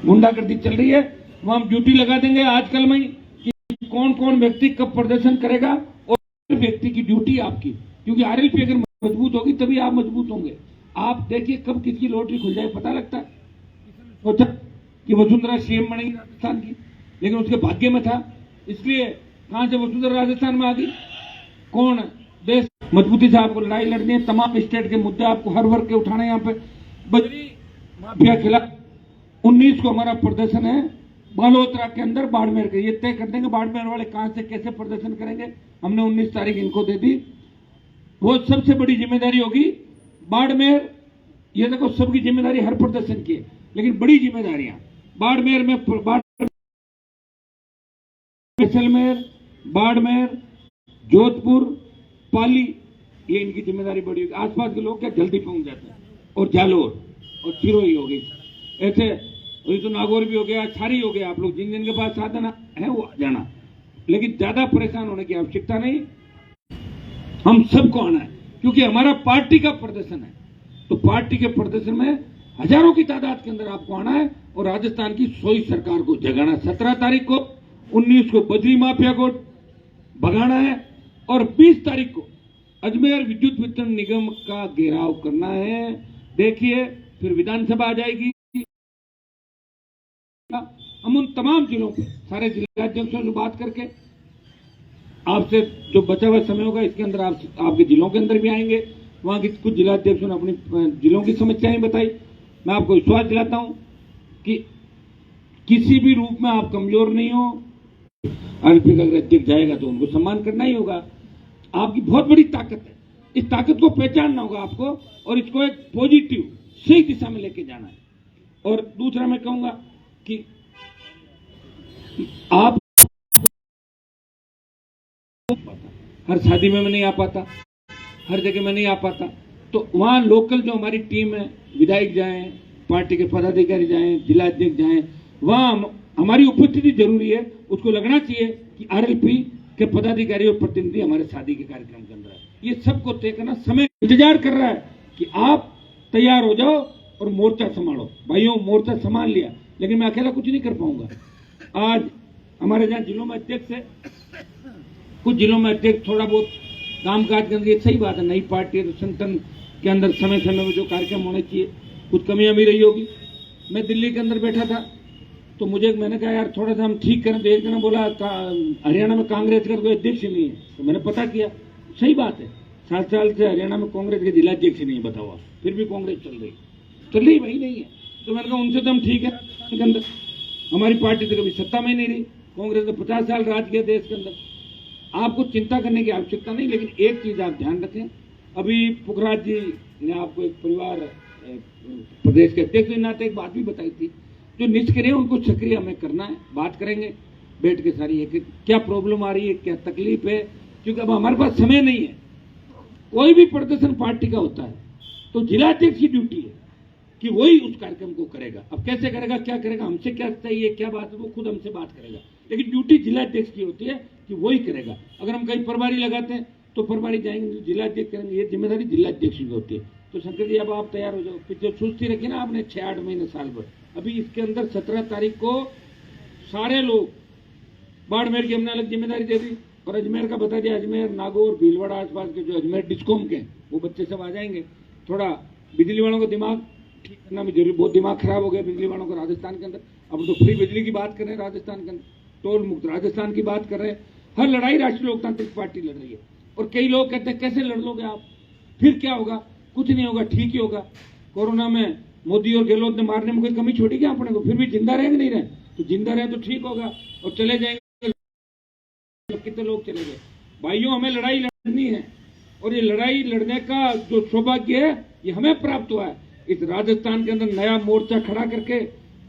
गुंडागर्दी चल रही है, वहां हम ड्यूटी लगा देंगे आजकल में कि कौन कौन व्यक्ति कब प्रदर्शन करेगा और व्यक्ति की ड्यूटी आपकी, क्योंकि आरएलपी अगर मजबूत होगी तभी आप मजबूत होंगे। आप देखिए कब किसकी लॉटरी खुल जाए पता लगता है। सोचा कि वसुंधरा सीएम बनेगी राजस्थान की, लेकिन उसके भाग्य में था, इसलिए कहां से वसुंधरा राजस्थान में आ गई। कौन देश मजबूती से आपको लड़ाई लड़नी है, तमाम स्टेट के मुद्दे आपको हर वर्ग के उठाने। यहाँ पे बजरी माफिया खिलाफ 19 को हमारा प्रदर्शन है बालोतरा के अंदर, बाड़मेर के। ये तय कर देंगे बाड़मेर वाले कहां से कैसे प्रदर्शन करेंगे। हमने 19 तारीख इनको दे दी, वो सबसे बड़ी जिम्मेदारी होगी बाड़मेर। ये देखो सबकी जिम्मेदारी हर प्रदर्शन की है, लेकिन बड़ी जिम्मेदारियां बाड़मेर में, जैसलमेर, बाड़मेर, जोधपुर, पाली, ये इनकी जिम्मेदारी बड़ी होगी। आसपास के लोग क्या जल्दी पहुंच जाते हैं, और जालोर और सिरोही हो गई, ऐसे तो नागौर भी हो गया, छारी हो गया। आप लोग जिन जिन के पास साधन है वो आ जाना, लेकिन ज्यादा परेशान होने की आवश्यकता नहीं। हम सबको आना है, क्योंकि हमारा पार्टी का प्रदर्शन है, तो पार्टी के प्रदर्शन में हजारों की तादाद के अंदर आपको आना है और राजस्थान की सोई सरकार को जगाना है। 17 तारीख को, 19 को बजरी माफिया को भगाना है और 20 तारीख को अजमेर विद्युत वितरण निगम का घेराव करना है। देखिए फिर विधानसभा आ जाएगी, हम उन तमाम जिलों पे सारे जिलाध्यक्षों से बात करके आपसे जो बचा हुआ समय होगा इसके अंदर आपके जिलों के अंदर भी आएंगे। वहां के कुछ जिलाध्यक्षों ने अपनी जिलों की समस्याएं बताई। मैं आपको विश्वास दिलाता हूं कि किसी भी रूप में आप कमजोर नहीं हो। आरएलपी का अगर अध्यक्ष जाएगा तो उनको सम्मान करना ही होगा। आपकी बहुत बड़ी ताकत है, इस ताकत को पहचानना होगा आपको और इसको एक पॉजिटिव सही दिशा में लेके जाना है। और दूसरा मैं कहूंगा कि आप हर शादी में मैं नहीं आ पाता, हर जगह में नहीं आ पाता, तो वहां लोकल जो हमारी टीम है, विधायक जाएं, पार्टी के पदाधिकारी जाएं, जिला अध्यक्ष जाएं, वहां हमारी उपस्थिति जरूरी है। उसको लगना चाहिए कि आरएलपी के पदाधिकारी और प्रतिनिधि हमारे शादी के कार्यक्रम के अंदर है। ये सबको तय करना, समय इंतजार कर रहा है कि आप तैयार हो जाओ और मोर्चा संभालो। भाइयों मोर्चा संभाल लिया, लेकिन मैं अकेला कुछ नहीं कर पाऊंगा। आज हमारे जहां जिलों में अध्यक्ष है, कुछ जिलों में अध्यक्ष थोड़ा बहुत काम काज के अंदर, ये सही बात है, नई पार्टी है तो संगठन के अंदर समय समय में जो कार्यक्रम होने चाहिए कुछ कमियां भी रही होगी। मैं दिल्ली के अंदर बैठा था तो मैंने कहा यार थोड़ा सा हम ठीक करें, तो एक जना बोला हरियाणा में कांग्रेस का कोई अध्यक्ष नहीं है। तो मैंने पता किया, सही बात है, 7 साल से हरियाणा में कांग्रेस के जिला अध्यक्ष नहीं है, बताओ, फिर भी कांग्रेस चल रही वही नहीं है। तो मैंने कहा उनसे तो हम ठीक है, के अंदर हमारी पार्टी तो कभी सत्ता में नहीं रही, कांग्रेस ने 50 साल राज किया देश के अंदर। आपको चिंता करने की आवश्यकता नहीं, लेकिन एक चीज आप ध्यान रखें, अभी पुखराज जी ने आपको एक परिवार प्रदेश के अध्यक्ष के नाते एक बात भी बताई थी, जो निष्क्रिय उनको सक्रिय हमें करना है। बात करेंगे बैठ के सारी है कि क्या प्रॉब्लम आ रही है, क्या तकलीफ है, क्योंकि अब हमारे पास समय नहीं है। कोई भी प्रदर्शन पार्टी का होता है तो जिलाध्यक्ष की ड्यूटी है कि वही उस कार्यक्रम को करेगा। अब कैसे करेगा, क्या करेगा, हमसे क्या चाहिए, क्या बात है, वो खुद हमसे बात करेगा, लेकिन ड्यूटी जिलाध्यक्ष की होती है कि वही करेगा। अगर हम कहीं प्रभारी लगाते हैं तो प्रभारी जाएंगे, जिलाध्यक्ष करेंगे, ये जिम्मेदारी जिलाध्यक्ष की होती है। तो शंकर जी अब आप तैयार हो जाओ, पिछले सुस्ती रखी ना आपने 6-8 महीने साल भर। अभी इसके अंदर 17 तारीख को सारे लोग, बाड़मेर की हमने अलग जिम्मेदारी दे दी और अजमेर का बता दिया, अजमेर, नागौर, भीलवाड़ा आसपास के जो अजमेर डिस्कॉम के वो बच्चे सब आ जाएंगे। थोड़ा बिजली वालों को दिमाग ठीक करना भी जरूरी, बहुत दिमाग खराब हो गया बिजली वालों को राजस्थान के अंदर। अब तो फ्री बिजली की बात कर रहे हैं राजस्थान के अंदर, टोल मुक्त राजस्थान की बात कर रहे हैं। हर लड़ाई राष्ट्रीय लोकतांत्रिक पार्टी लड़ रही है और कई लोग कहते हैं कैसे लड़ लोगे आप, फिर क्या होगा, कुछ नहीं होगा, ठीक ही होगा। कोरोना में मोदी और गहलोत ने मारने में कोई कमी छोड़ी क्या अपने को, फिर भी जिंदा रहेंगे नहीं रहे, तो जिंदा रहे तो ठीक होगा और चले जाएंगे, कितने लोग चले गए। भाइयों हमें लड़ाई लड़नी है और ये लड़ाई लड़ने का जो सौभाग्य है ये हमें प्राप्त हुआ है। इस राजस्थान के अंदर नया मोर्चा खड़ा करके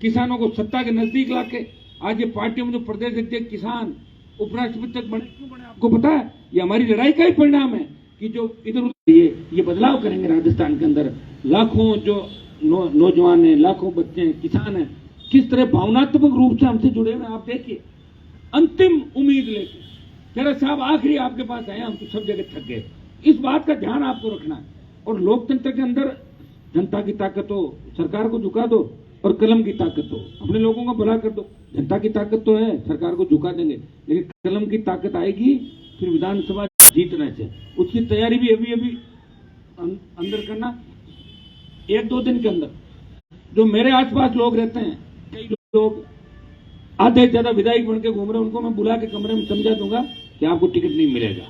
किसानों को सत्ता के नजदीक लाके आज ये पार्टियों में जो प्रदेश अध्यक्ष किसान उपराष्ट्रपति तक बने, क्यों बने आपको पता है? ये हमारी लड़ाई का ही परिणाम है कि जो इधर उधर ये बदलाव करेंगे राजस्थान के अंदर। लाखों जो नौजवान हैं, लाखों बच्चे हैं, किसान हैं, किस तरह भावनात्मक रूप से हमसे जुड़े हुए। आप देखिए अंतिम उम्मीद लेके कह रहे साहब आखिरी आपके पास आए, हम तो सब जगह थक गए। इस बात का ध्यान आपको रखना है। और लोकतंत्र के अंदर जनता की ताकत हो, सरकार को झुका दो, और कलम की ताकत हो, अपने लोगों का भला कर दो। जनता की ताकत तो है, सरकार को झुका देंगे, लेकिन कलम की ताकत आएगी फिर विधानसभा जीतना चाहिए। उसकी तैयारी भी अभी अंदर करना। 1-2 दिन के अंदर जो मेरे आसपास लोग रहते हैं, कई लोग आधे ज्यादा विधायक बन के घूम रहे हैं, उनको मैं बुला के कमरे में समझा दूंगा कि आपको टिकट नहीं मिलेगा,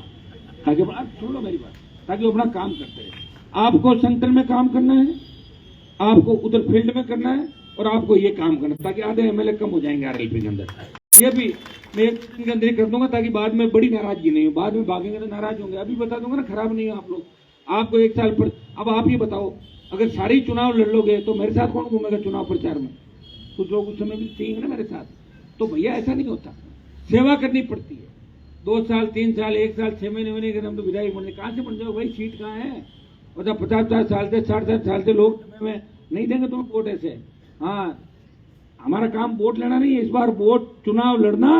ताकि सुन लो मेरी बात, ताकि वो अपना काम करते रहे। आपको सेंटर में काम करना है, आपको उधर फील्ड में करना है, और आपको ये काम करना है, ताकि आधे एमएलए कम हो जाएंगे आरएलपी के अंदर। ये भी मैं 1 दिन के अंदर ही कर दूंगा, ताकि बाद में बड़ी नाराजगी नहीं हो। बाद में भागेंगे तो नाराज होंगे। अभी बता दूंगा ना, खराब नहीं है आप लोग। आपको 1 साल पर, अब आप ये बताओ, अगर सारी चुनाव लड़ लोगे तो मेरे साथ कौन घूमेगा चुनाव प्रचार में? कुछ लोग उस समय भी चाहिए ना मेरे साथ। तो भैया ऐसा नहीं होता, सेवा करनी पड़ती है। 2 साल 3 साल 1 साल 6 महीने में हम तो विधायक बने, कहां से बन जाओ भाई? सीट कहां है? और जब 50 साल से 60 साल से लोग में नहीं देंगे तुम्हें वोट ऐसे। हाँ, हमारा काम वोट लेना नहीं है, इस बार वोट चुनाव लड़ना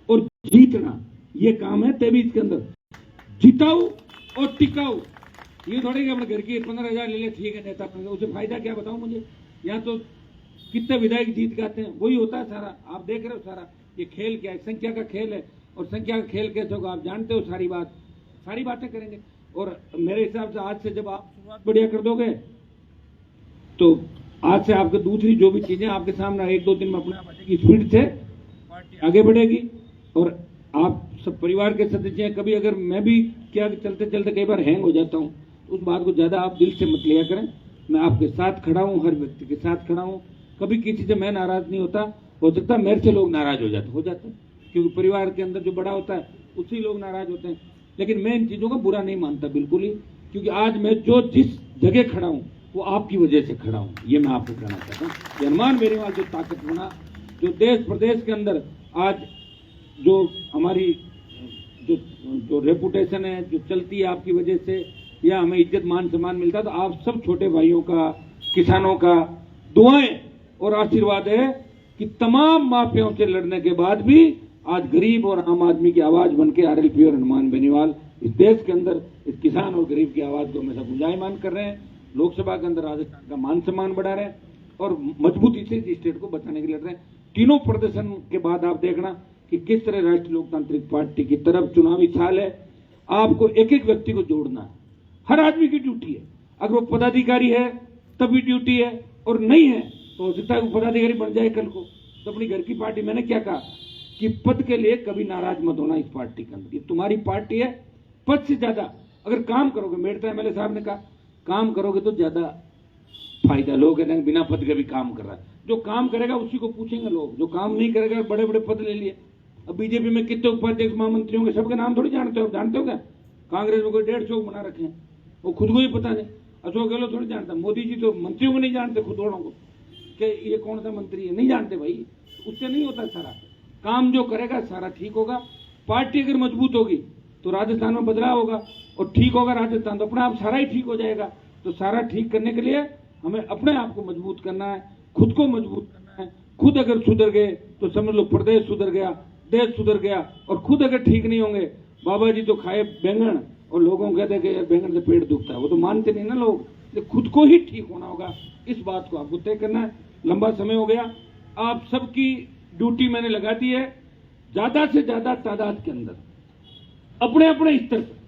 और जीतना, ये काम है 23 के अंदर। जिताऊ और टिकाऊ। ये थोड़ी कि अपने घर की 15,000 ले ले, ठीक है नेता, उसे फायदा क्या बताऊं मुझे? यहाँ तो कितने विधायक जीत गाते हैं, वही होता है सारा। आप देख रहे हो सारा ये खेल क्या है, संख्या का खेल है। और संख्या का खेल कैसे होगा आप जानते हो। सारी बातें करेंगे। और मेरे हिसाब से आज से जब आप शुरुआत बढ़िया कर दोगे, तो आज से आपके दूसरी जो भी चीजें आपके सामने 1-2 दिन में अपने आप आ जाएगी, स्पीड से पार्टी आगे बढ़ेगी। और आप सब परिवार के सदस्य हैं, कभी अगर मैं भी क्या चलते चलते कई बार हैंग हो जाता हूँ, तो उस बात को ज्यादा आप दिल से मत लिया करें। मैं आपके साथ खड़ा हूँ, हर व्यक्ति के साथ खड़ा हूँ। कभी किसी से मैं नाराज नहीं होता। हो सकता है मेरे से लोग नाराज हो जाते हैं, क्योंकि परिवार के अंदर जो बड़ा होता है उससे लोग नाराज होते हैं। लेकिन मैं इन चीजों को बुरा नहीं मानता बिल्कुल ही, क्योंकि आज मैं जिस जगह खड़ा हूँ वो आपकी वजह से खड़ा हूँ। ये मैं आपको कहना चाहता हूँ। हनुमान बेनीवाल जो ताकत बना, जो देश प्रदेश के अंदर आज जो हमारी जो रेपुटेशन है, जो चलती है आपकी वजह से, या हमें इज्जत मान सम्मान मिलता है, तो आप सब छोटे भाइयों का, किसानों का दुआएं और आशीर्वाद है कि तमाम माफियाओं से लड़ने के बाद भी आज गरीब और आम आदमी की आवाज बनके आरएलपी और हनुमान बेनीवाल इस देश के अंदर इस किसान और गरीब की आवाज को हमेशा गुंजायमान कर रहे हैं। लोकसभा के अंदर राजस्थान का मान सम्मान बढ़ा रहे हैं और मजबूती से इस स्टेट को बचाने के लिए लड़ रहे हैं। तीनों प्रदर्शन के बाद आप देखना कि किस तरह राष्ट्रीय लोकतांत्रिक पार्टी की तरफ चुनावी साल है। आपको एक एक व्यक्ति को जोड़ना है, हर आदमी की ड्यूटी है। अगर वो पदाधिकारी है तब भी ड्यूटी है, और नहीं है तो हो सकता है वो पदाधिकारी बन जाए कल को। तो अपनी घर की पार्टी, मैंने क्या कहा कि पद के लिए कभी नाराज मत होना इस पार्टी के अंदर। ये तुम्हारी पार्टी है, पद से ज्यादा अगर काम करोगे, मेरे एमएलए साहब ने कहा काम करोगे तो ज्यादा फायदा। लोग है ना बिना पद के भी काम कर रहा है, जो काम करेगा उसी को पूछेंगे लोग, जो काम नहीं करेगा बड़े बड़े पद ले लिए। अब बीजेपी में कितने उपाध्यक्ष महामंत्री होंगे, सबके नाम थोड़ी जानते हो क्या? कांग्रेस में कोई 150 बना रखे हैं, वो खुद को ही पता नहीं। अशोक गहलोत थोड़ी जानता, मोदी जी तो मंत्रियों को नहीं जानते खुद वालों को कि ये कौन सा मंत्री है, नहीं जानते भाई। उससे नहीं होता सारा काम, जो करेगा सारा ठीक होगा। पार्टी अगर मजबूत होगी तो राजस्थान में बदलाव होगा, और ठीक होगा राजस्थान तो अपने आप सारा ही ठीक हो जाएगा। तो सारा ठीक करने के लिए हमें अपने आप को मजबूत करना है, खुद को मजबूत करना है। खुद अगर सुधर गए तो समझ लो प्रदेश सुधर गया, देश सुधर गया। और खुद अगर ठीक नहीं होंगे, बाबा जी तो खाए बैंगन और लोगों को कहते हैं कि यार बैंगन से पेट दुखता है, वो तो मानते नहीं ना लोग। तो खुद को ही ठीक होना होगा, इस बात को आपको तय करना है। लंबा समय हो गया, आप सबकी ड्यूटी मैंने लगा दी है। ज्यादा से ज्यादा तादाद के अंदर अपने अपने स्तर पर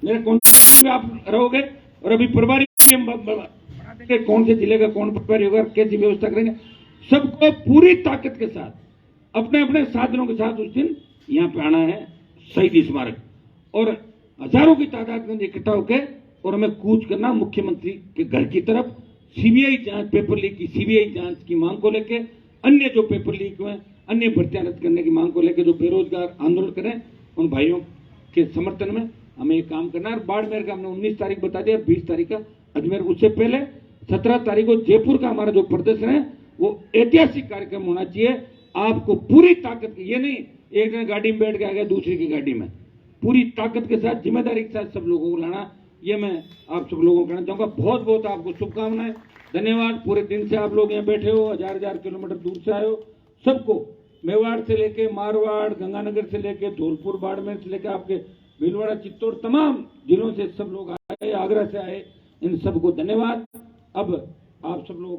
मेरे कॉन्टेक्ट में आप रहोगे, और अभी प्रभारी बना देंगे, कौन से जिले का कौन प्रभारी होगा, कैसी व्यवस्था करेंगे। सबको पूरी ताकत के साथ अपने अपने साधनों के साथ उस दिन यहाँ पे आना है शहीद स्मारक, और हजारों की तादाद में इकट्ठा होकर और हमें कूच करना मुख्यमंत्री के घर की तरफ। सीबीआई जांच, पेपर लीक की सीबीआई जांच की मांग को लेकर, अन्य जो पेपर लीक हुए, अन्य भर्तियां रद्द करने की मांग को लेकर जो बेरोजगार आंदोलन करें, उन भाइयों के समर्थन में हमें ये काम करना है। बाड़मेर का हमने 19 तारीख बता दिया, 20 तारीख का अजमेर, उससे पहले 17 तारीख को जयपुर का हमारा जो प्रदर्शन है वो ऐतिहासिक कार्यक्रम होना चाहिए। आपको पूरी ताकत, ये नहीं एक दिन गाड़ी में बैठ के आ गया दूसरे की गाड़ी में, पूरी ताकत के साथ जिम्मेदारी के साथ सब लोगों को लाना, ये मैं आप सब लोगों को कहना चाहूंगा। बहुत बहुत आपको शुभकामनाएं, धन्यवाद। पूरे दिन से आप लोग यहाँ बैठे हो, हजार किलोमीटर दूर से आए हो। सबको मेवाड़ से लेके मारवाड़, गंगानगर से लेके धौलपुर, बाड़मेर से लेके आपके भीलवाड़ा, चित्तौड़, तमाम जिलों से सब लोग आए, आगरा से आए, इन सबको धन्यवाद। अब आप सब लोग